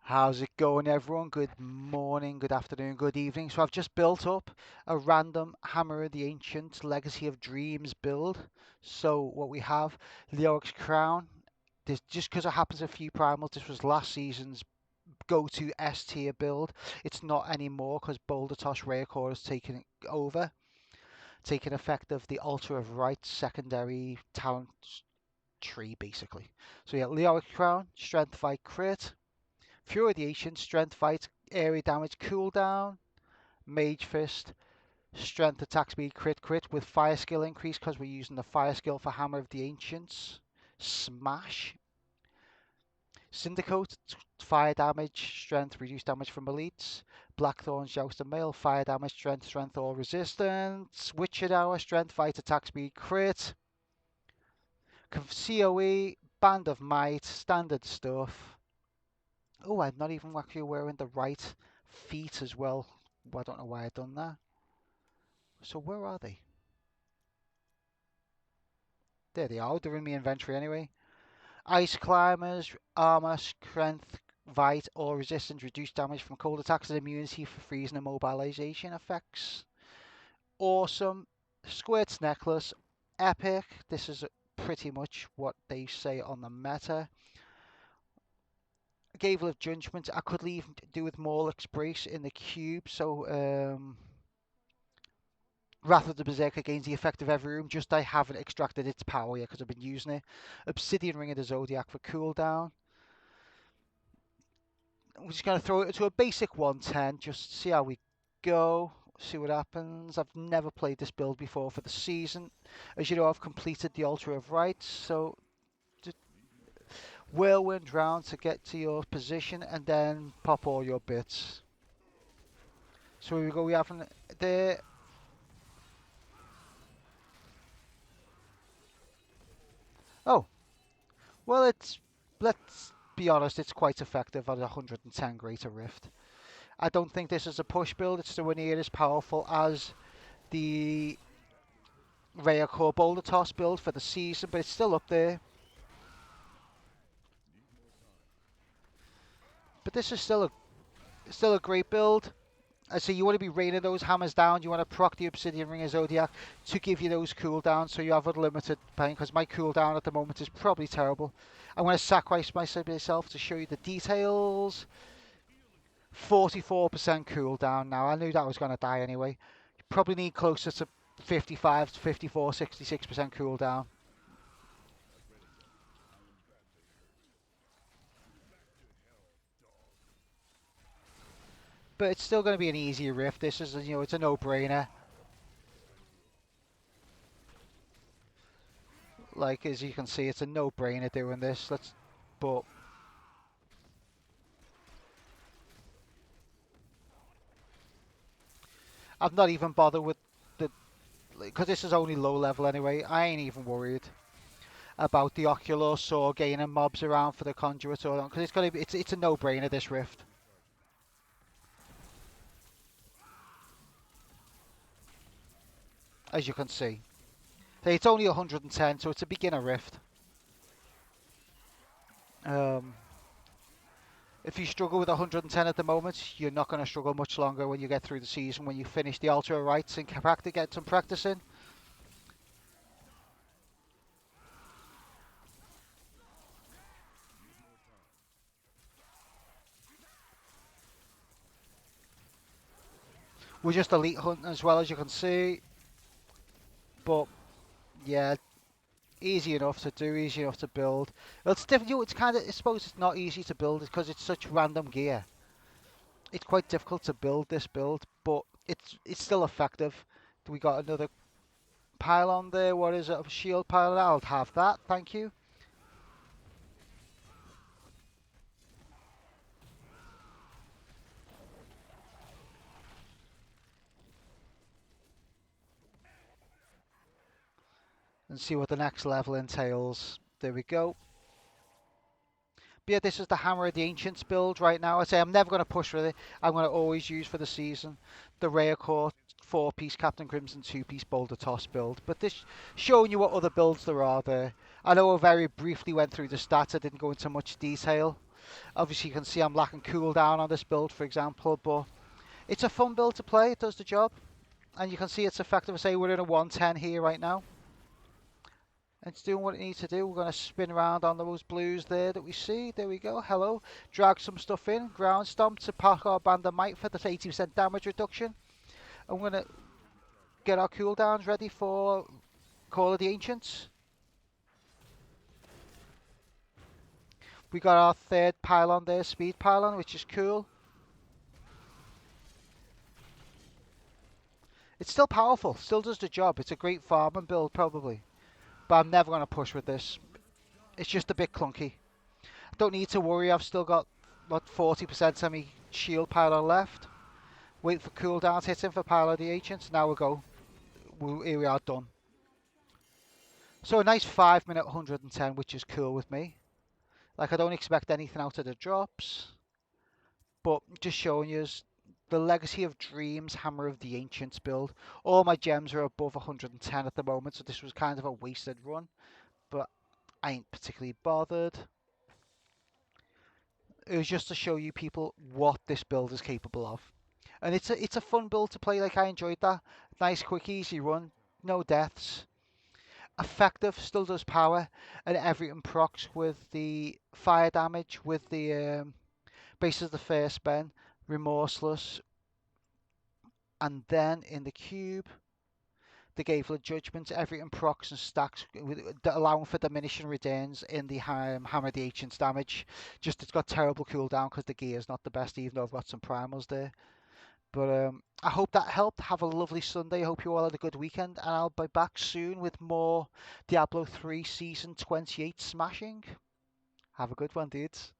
How's it going, everyone? Good morning, good afternoon, good evening. So I've just built up a random Hammer of the Ancient Legacy of Dreams build. So what we have, Leoric's Crown. This just because it happens a few primals. This was last season's go-to S tier build. It's not anymore because Boulder Toss Raycore has taken it over, taking effect of the Altar of Right secondary talent tree, basically. So yeah, Leoric Crown, Strength Fight Crit. Fury the Ancient, Strength Fight, Area Damage Cooldown, Mage Fist, Strength Attack Speed Crit with Fire Skill increase because we're using the Fire Skill for Hammer of the Ancients. Smash, Syndicate, Fire Damage, Strength, Reduced Damage from Elites. Blackthorn's Joust and Mail, Fire Damage, Strength or Resistance. Witcher Hour, Strength Fight, Attack Speed Crit. COE, Band of Might, standard stuff. Oh, I'm not even actually wearing the right feet as well. I don't know why I've done that. So where are they? There they are. They're in my inventory anyway. Ice Climbers, Armor, Strength, Vite, or Resistance, reduce damage from cold attacks and immunity for freezing and mobilization effects. Awesome. Squirt's Necklace, Epic. This is pretty much what they say on the meta. Gavel of Judgment. I could leave do with Morlock's Brace in the cube, so Wrath of the Berserker gains the effect of every room, just I haven't extracted its power yet because I've been using it. Obsidian Ring of the Zodiac for cooldown. I'm just going to throw it to a basic 110, just see how we go, see what happens. I've never played this build before for the season. As you know, I've completed the Altar of Rights, so just whirlwind round to get to your position and then pop all your bits. So here we go, we have there. Oh, well, let's be honest, it's quite effective at 110 Greater Rift. I don't think this is a push build. It's nowhere near as powerful as the Raycore Boulder Toss build for the season, but it's still up there. But this is still a great build. So you want to be raining those hammers down. You want to proc the Obsidian Ring of Zodiac to give you those cooldowns, so you have unlimited pain. Because my cooldown at the moment is probably terrible. I'm going to sacrifice myself to show you the details. 44% cooldown now. I knew that was going to die anyway. You probably need closer to 55 to 54, 66% cooldown. But it's still going to be an easy rift. This is, it's a no-brainer. Like, as you can see, it's a no-brainer doing this. But I've not even bothered with because this is only low level anyway. I ain't even worried about the Oculus or gaining mobs around for the Conduit or because it's a no-brainer, this rift. As you can see. It's only 110, so it's a beginner rift. If you struggle with 110 at the moment, you're not going to struggle much longer when you get through the season, when you finish the Altar of Rights and get some practice in. We're just elite hunting as well, as you can see. But, yeah, easy enough to do, easy enough to build. Well, it's difficult. It's kind of, I suppose it's not easy to build because it's such random gear. It's quite difficult to build this build, but it's still effective. We got another pylon there. What is it? A shield pylon? I'll have that. Thank you. And see what the next level entails. There we go. But yeah, this is the Hammer of the Ancients build right now. I say I'm never going to push with it. I'm going to always use for the season the Rare Core 4-piece Captain Crimson 2-piece Boulder Toss build. But this showing you what other builds there are there. I know I very briefly went through the stats. I didn't go into much detail. Obviously, you can see I'm lacking cooldown on this build, for example, but it's a fun build to play. It does the job. And you can see it's effective. Say we're in a 110 here right now. It's doing what it needs to do. We're going to spin around on those blues there that we see. There we go. Hello. Drag some stuff in. Ground stomp to pack our band of might for this 80% damage reduction. And we're going to get our cooldowns ready for Call of the Ancients. We got our third pylon there, speed pylon, which is cool. It's still powerful, still does the job. It's a great farming build probably. But I'm never going to push with this. It's just a bit clunky. Don't need to worry, I've still got, what, 40% semi-shield pylon left. Wait for cooldowns hitting for Pylon of the Ancients. Now we go. Here we are done. So a nice 5-minute 110, which is cool with me. Like, I don't expect anything out of the drops. But just showing you the Legacy of Dreams Hammer of the Ancients build. All my gems are above 110 at the moment, so this was kind of a wasted run. But I ain't particularly bothered. It was just to show you people what this build is capable of. And it's a fun build to play. Like, I enjoyed that. Nice, quick, easy run. No deaths. Effective, still does power. And everything procs with the fire damage, with the bases of the first Ben. Remorseless. And then in the cube, the Gable of Judgment, everything procs and stacks, allowing for diminishing returns in the Hammer of the Ancients damage. Just it's got terrible cooldown because the gear is not the best, even though I've got some primals there. But I hope that helped. Have a lovely Sunday. I hope you all had a good weekend, and I'll be back soon with more Diablo 3 Season 28 smashing. Have a good one, dudes.